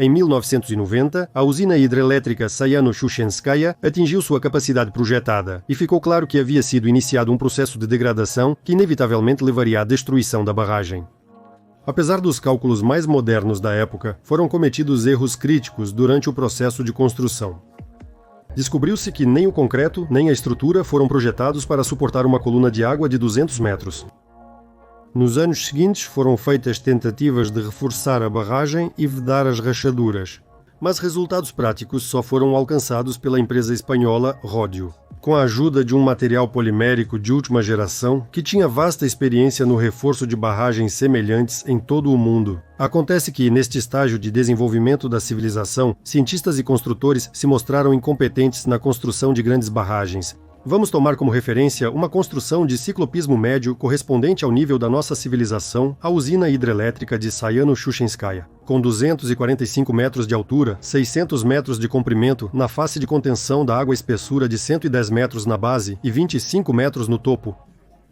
Em 1990, a usina hidrelétrica Sayano-Shushenskaya atingiu sua capacidade projetada e ficou claro que havia sido iniciado um processo de degradação que inevitavelmente levaria à destruição da barragem. Apesar dos cálculos mais modernos da época, foram cometidos erros críticos durante o processo de construção. Descobriu-se que nem o concreto nem a estrutura foram projetados para suportar uma coluna de água de 200 metros. Nos anos seguintes foram feitas tentativas de reforçar a barragem e vedar as rachaduras, mas resultados práticos só foram alcançados pela empresa espanhola Rodio, com a ajuda de um material polimérico de última geração que tinha vasta experiência no reforço de barragens semelhantes em todo o mundo. Acontece que, neste estágio de desenvolvimento da civilização, cientistas e construtores se mostraram incompetentes na construção de grandes barragens. Vamos tomar como referência uma construção de ciclopismo médio correspondente ao nível da nossa civilização, a usina hidrelétrica de Sayano-Shushenskaya, com 245 metros de altura, 600 metros de comprimento na face de contenção da água, espessura de 110 metros na base e 25 metros no topo.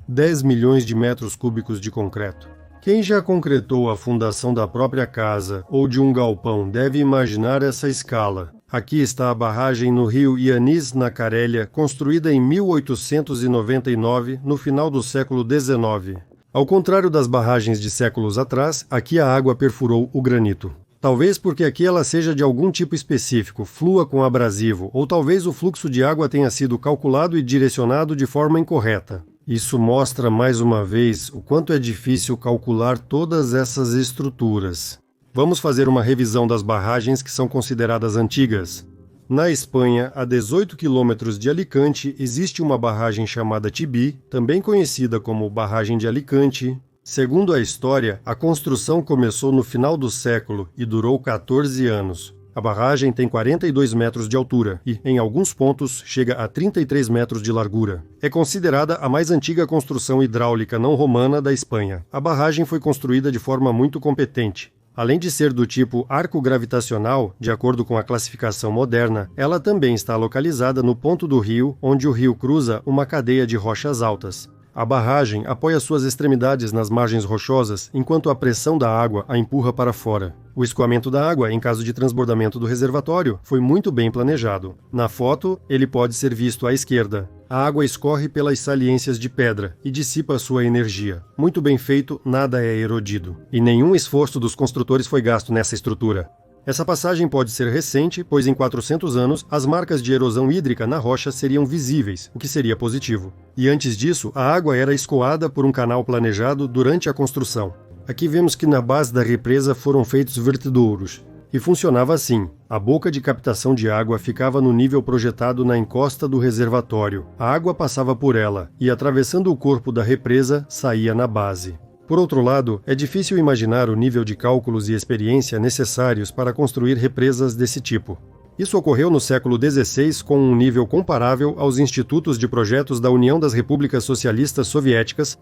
10 milhões de metros cúbicos de concreto. Quem já concretou a fundação da própria casa ou de um galpão deve imaginar essa escala. Aqui está a barragem no rio Ianis, na Carélia, construída em 1899, no final do século XIX. Ao contrário das barragens de séculos atrás, aqui a água perfurou o granito. Talvez porque aqui ela seja de algum tipo específico, flua com abrasivo, ou talvez o fluxo de água tenha sido calculado e direcionado de forma incorreta. Isso mostra mais uma vez o quanto é difícil calcular todas essas estruturas. Vamos fazer uma revisão das barragens que são consideradas antigas. Na Espanha, a 18 quilômetros de Alicante, existe uma barragem chamada Tibi, também conhecida como Barragem de Alicante. Segundo a história, a construção começou no final do século e durou 14 anos. A barragem tem 42 metros de altura e, em alguns pontos, chega a 33 metros de largura. É considerada a mais antiga construção hidráulica não romana da Espanha. A barragem foi construída de forma muito competente. Além de ser do tipo arco gravitacional, de acordo com a classificação moderna, ela também está localizada no ponto do rio, onde o rio cruza uma cadeia de rochas altas. A barragem apoia suas extremidades nas margens rochosas, enquanto a pressão da água a empurra para fora. O escoamento da água, em caso de transbordamento do reservatório, foi muito bem planejado. Na foto, ele pode ser visto à esquerda. A água escorre pelas saliências de pedra e dissipa sua energia. Muito bem feito, nada é erodido. E nenhum esforço dos construtores foi gasto nessa estrutura. Essa passagem pode ser recente, pois em 400 anos, as marcas de erosão hídrica na rocha seriam visíveis, o que seria positivo. E antes disso, a água era escoada por um canal planejado durante a construção. Aqui vemos que na base da represa foram feitos vertedouros. E funcionava assim: a boca de captação de água ficava no nível projetado na encosta do reservatório. A água passava por ela e, atravessando o corpo da represa, saía na base. Por outro lado, é difícil imaginar o nível de cálculos e experiência necessários para construir represas desse tipo. Isso ocorreu no século XVI com um nível comparável aos institutos de projetos da União das Repúblicas Socialistas Soviéticas.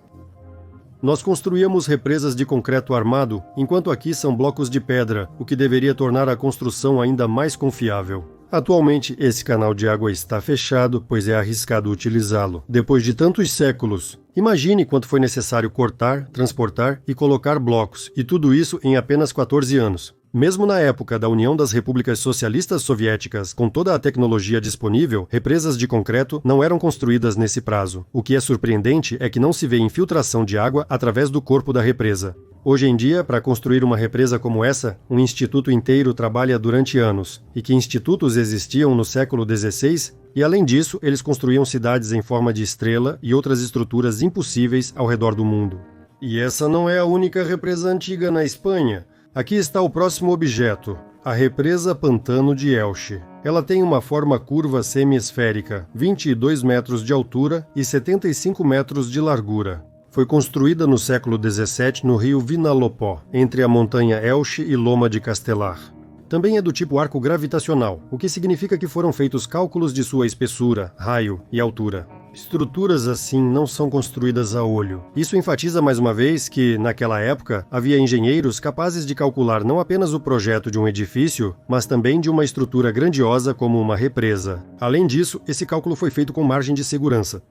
Nós construíamos represas de concreto armado, enquanto aqui são blocos de pedra, o que deveria tornar a construção ainda mais confiável. Atualmente, esse canal de água está fechado, pois é arriscado utilizá-lo. Depois de tantos séculos, imagine quanto foi necessário cortar, transportar e colocar blocos, e tudo isso em apenas 14 anos. Mesmo na época da União das Repúblicas Socialistas Soviéticas, com toda a tecnologia disponível, represas de concreto não eram construídas nesse prazo. O que é surpreendente é que não se vê infiltração de água através do corpo da represa. Hoje em dia, para construir uma represa como essa, um instituto inteiro trabalha durante anos. E que institutos existiam no século XVI? E além disso, eles construíam cidades em forma de estrela e outras estruturas impossíveis ao redor do mundo. E essa não é a única represa antiga na Espanha. Aqui está o próximo objeto, a represa Pantano de Elche. Ela tem uma forma curva semi-esférica, 22 metros de altura e 75 metros de largura. Foi construída no século XVII no rio Vinalopó, entre a montanha Elche e Loma de Castelar. Também é do tipo arco gravitacional, o que significa que foram feitos cálculos de sua espessura, raio e altura. Estruturas assim não são construídas a olho. Isso enfatiza mais uma vez que, naquela época, havia engenheiros capazes de calcular não apenas o projeto de um edifício, mas também de uma estrutura grandiosa como uma represa. Além disso, esse cálculo foi feito com margem de segurança.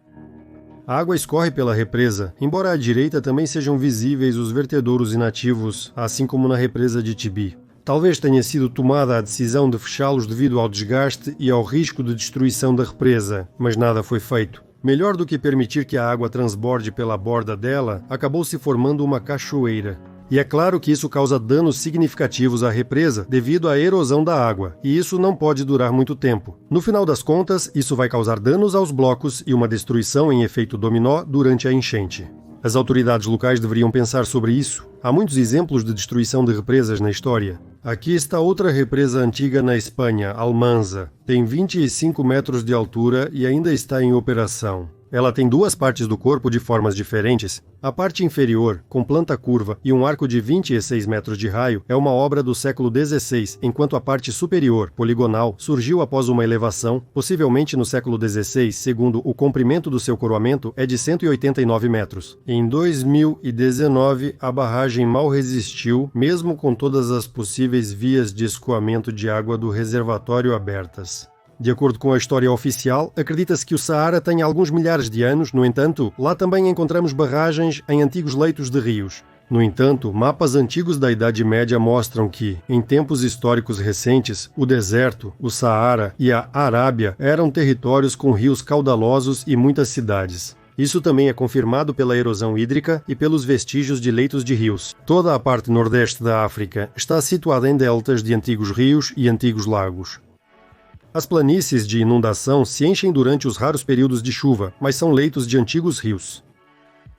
A água escorre pela represa, embora à direita também sejam visíveis os vertedouros inativos, assim como na represa de Tibi. Talvez tenha sido tomada a decisão de fechá-los devido ao desgaste e ao risco de destruição da represa, mas nada foi feito. Melhor do que permitir que a água transborde pela borda dela, acabou se formando uma cachoeira. E é claro que isso causa danos significativos à represa devido à erosão da água, e isso não pode durar muito tempo. No final das contas, isso vai causar danos aos blocos e uma destruição em efeito dominó durante a enchente. As autoridades locais deveriam pensar sobre isso. Há muitos exemplos de destruição de represas na história. Aqui está outra represa antiga na Espanha, Almanza. Tem 25 metros de altura e ainda está em operação. Ela tem duas partes do corpo de formas diferentes. A parte inferior, com planta curva e um arco de 26 metros de raio, é uma obra do século XVI, enquanto a parte superior, poligonal, surgiu após uma elevação, possivelmente no século XVI, segundo o comprimento do seu coroamento é de 189 metros. Em 2019, a barragem mal resistiu, mesmo com todas as possíveis vias de escoamento de água do reservatório abertas. De acordo com a história oficial, acredita-se que o Saara tem alguns milhares de anos, no entanto, lá também encontramos barragens em antigos leitos de rios. No entanto, mapas antigos da Idade Média mostram que, em tempos históricos recentes, o deserto, o Saara e a Arábia eram territórios com rios caudalosos e muitas cidades. Isso também é confirmado pela erosão hídrica e pelos vestígios de leitos de rios. Toda a parte nordeste da África está situada em deltas de antigos rios e antigos lagos. As planícies de inundação se enchem durante os raros períodos de chuva, mas são leitos de antigos rios.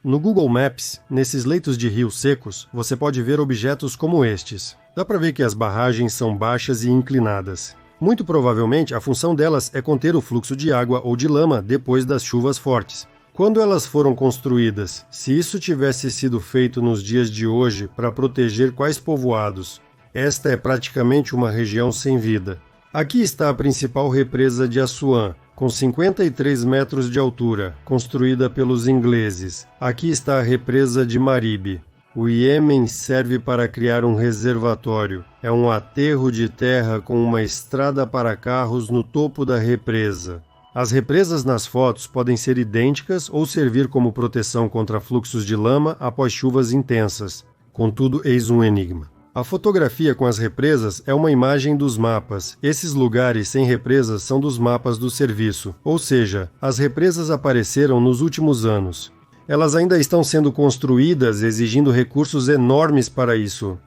No Google Maps, nesses leitos de rios secos, você pode ver objetos como estes. Dá para ver que as barragens são baixas e inclinadas. Muito provavelmente, a função delas é conter o fluxo de água ou de lama depois das chuvas fortes. Quando elas foram construídas, se isso tivesse sido feito nos dias de hoje para proteger quais povoados? Esta é praticamente uma região sem vida. Aqui está a principal represa de Assuã, com 53 metros de altura, construída pelos ingleses. Aqui está a represa de Maribe. O Iêmen serve para criar um reservatório. É um aterro de terra com uma estrada para carros no topo da represa. As represas nas fotos podem ser idênticas ou servir como proteção contra fluxos de lama após chuvas intensas. Contudo, eis um enigma. A fotografia com as represas é uma imagem dos mapas. Esses lugares sem represas são dos mapas do serviço, ou seja, as represas apareceram nos últimos anos. Elas ainda estão sendo construídas, exigindo recursos enormes para isso.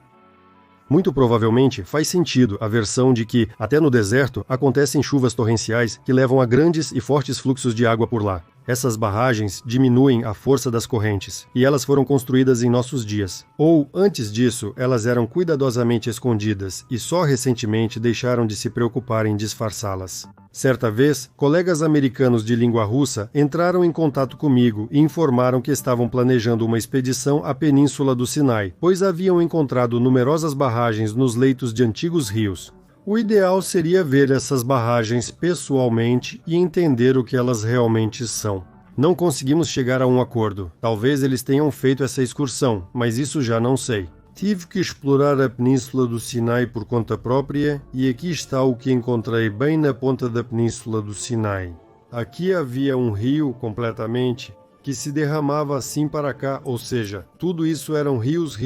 Muito provavelmente faz sentido a versão de que, até no deserto, acontecem chuvas torrenciais que levam a grandes e fortes fluxos de água por lá. Essas barragens diminuem a força das correntes, e elas foram construídas em nossos dias. Ou, antes disso, elas eram cuidadosamente escondidas e só recentemente deixaram de se preocupar em disfarçá-las. Certa vez, colegas americanos de língua russa entraram em contato comigo e informaram que estavam planejando uma expedição à Península do Sinai, pois haviam encontrado numerosas barragens nos leitos de antigos rios. O ideal seria ver essas barragens pessoalmente e entender o que elas realmente são. Não conseguimos chegar a um acordo. Talvez eles tenham feito essa excursão, mas isso já não sei. Tive que explorar a Península do Sinai por conta própria e aqui está o que encontrei bem na ponta da Península do Sinai. Aqui havia um rio completamente que se derramava assim para cá, ou seja, tudo isso eram rios,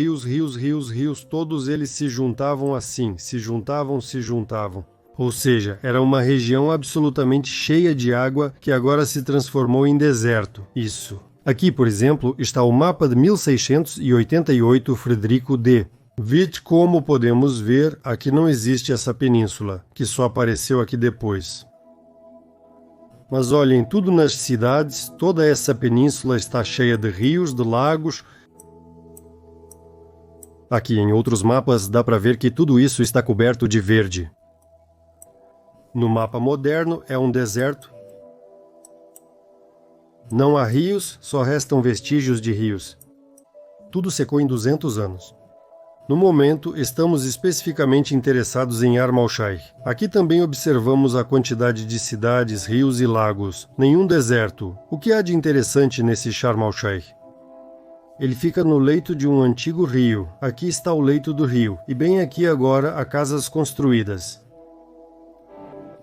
todos eles se juntavam assim, se juntavam. Ou seja, era uma região absolutamente cheia de água que agora se transformou em deserto. Isso. Aqui, por exemplo, está o mapa de 1688 Frederico D. Vide como podemos ver, aqui não existe essa península, que só apareceu aqui depois. Mas olhem, tudo nas cidades, toda essa península está cheia de rios, de lagos. Aqui em outros mapas dá para ver que tudo isso está coberto de verde. No mapa moderno é um deserto. Não há rios, só restam vestígios de rios. Tudo secou em 200 anos. No momento, estamos especificamente interessados em Sharm el-Sheikh. Aqui também observamos a quantidade de cidades, rios e lagos. Nenhum deserto. O que há de interessante nesse Sharm el-Sheikh? Ele fica no leito de um antigo rio. Aqui está o leito do rio. E bem aqui agora há casas construídas.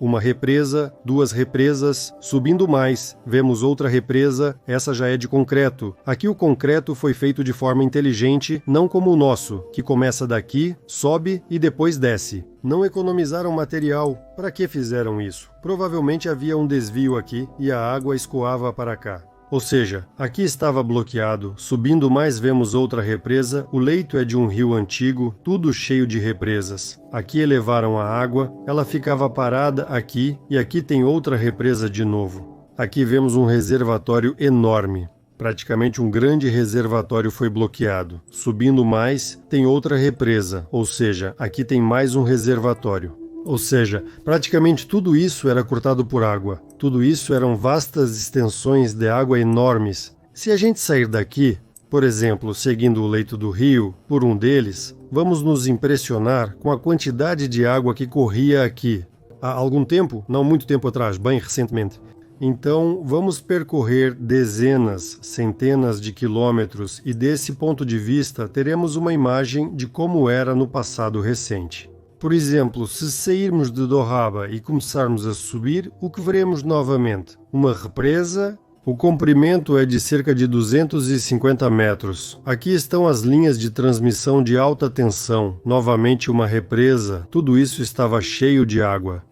uma represa, duas represas, subindo mais, vemos outra represa, essa já é de concreto. Aqui o concreto foi feito de forma inteligente, não como o nosso, que começa daqui, sobe e depois desce. Não economizaram material. Para que fizeram isso? Provavelmente havia um desvio aqui e a água escoava para cá. Ou seja, aqui estava bloqueado, subindo mais vemos outra represa, o leito é de um rio antigo, tudo cheio de represas. Aqui elevaram a água, ela ficava parada aqui e aqui tem outra represa de novo. Aqui vemos um reservatório enorme. Praticamente um grande reservatório foi bloqueado. Subindo mais, tem outra represa, ou seja, aqui tem mais um reservatório. Ou seja, praticamente tudo isso era cortado por água. Tudo isso eram vastas extensões de água enormes. Se a gente sair daqui, por exemplo, seguindo o leito do rio, por um deles, vamos nos impressionar com a quantidade de água que corria aqui. Há algum tempo, não muito tempo atrás, bem recentemente. Então, vamos percorrer dezenas, centenas de quilômetros e desse ponto de vista teremos uma imagem de como era no passado recente. Por exemplo, se sairmos de Dorraba e começarmos a subir, o que veremos novamente? Uma represa. O comprimento é de cerca de 250 metros. Aqui estão as linhas de transmissão de alta tensão. Novamente uma represa. Tudo isso estava cheio de água.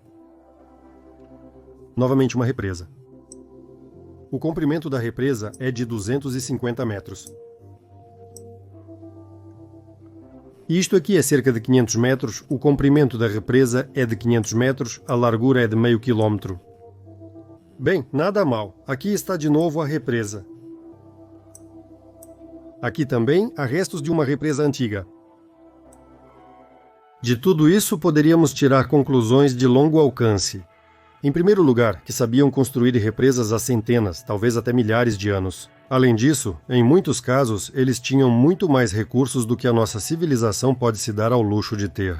Novamente uma represa. O comprimento da represa é de 250 metros. E isto aqui é cerca de 500 metros, o comprimento da represa é de 500 metros, a largura é de meio quilômetro. Bem, nada mal. Aqui está de novo a represa. Aqui também há restos de uma represa antiga. De tudo isso poderíamos tirar conclusões de longo alcance. Em primeiro lugar, que sabiam construir represas há centenas, talvez até milhares de anos. Além disso, em muitos casos, eles tinham muito mais recursos do que a nossa civilização pode se dar ao luxo de ter.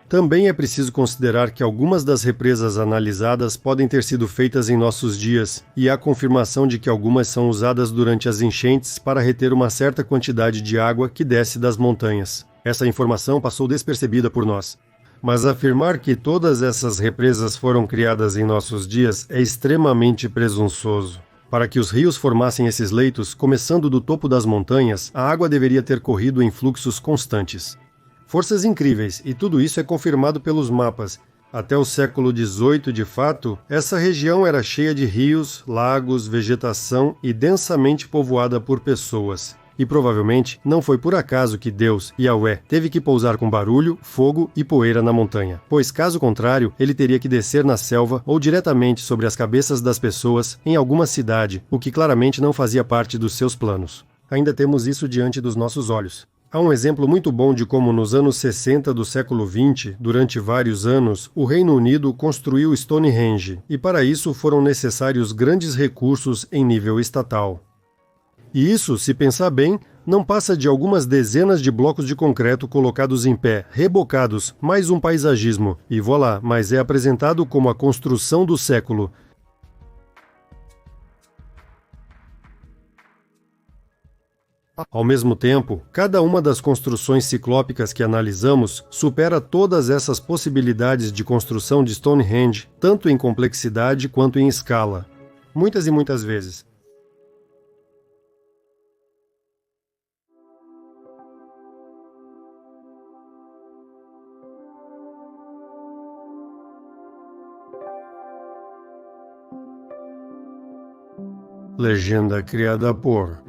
Também é preciso considerar que algumas das represas analisadas podem ter sido feitas em nossos dias, e há confirmação de que algumas são usadas durante as enchentes para reter uma certa quantidade de água que desce das montanhas. Essa informação passou despercebida por nós. Mas afirmar que todas essas represas foram criadas em nossos dias é extremamente presunçoso. Para que os rios formassem esses leitos, começando do topo das montanhas, a água deveria ter corrido em fluxos constantes. Forças incríveis, e tudo isso é confirmado pelos mapas. Até o século XVIII, de fato, essa região era cheia de rios, lagos, vegetação e densamente povoada por pessoas. E provavelmente não foi por acaso que Deus, Yahweh, teve que pousar com barulho, fogo e poeira na montanha, pois caso contrário, ele teria que descer na selva ou diretamente sobre as cabeças das pessoas em alguma cidade, o que claramente não fazia parte dos seus planos. Ainda temos isso diante dos nossos olhos. Há um exemplo muito bom de como nos anos 60 do século XX, durante vários anos, o Reino Unido construiu Stonehenge, e para isso foram necessários grandes recursos em nível estatal. E isso, se pensar bem, não passa de algumas dezenas de blocos de concreto colocados em pé, rebocados, mais um paisagismo, e voilá, mas é apresentado como a construção do século. Ao mesmo tempo, cada uma das construções ciclópicas que analisamos supera todas essas possibilidades de construção de Stonehenge, tanto em complexidade quanto em escala. Muitas e muitas vezes. Legenda criada por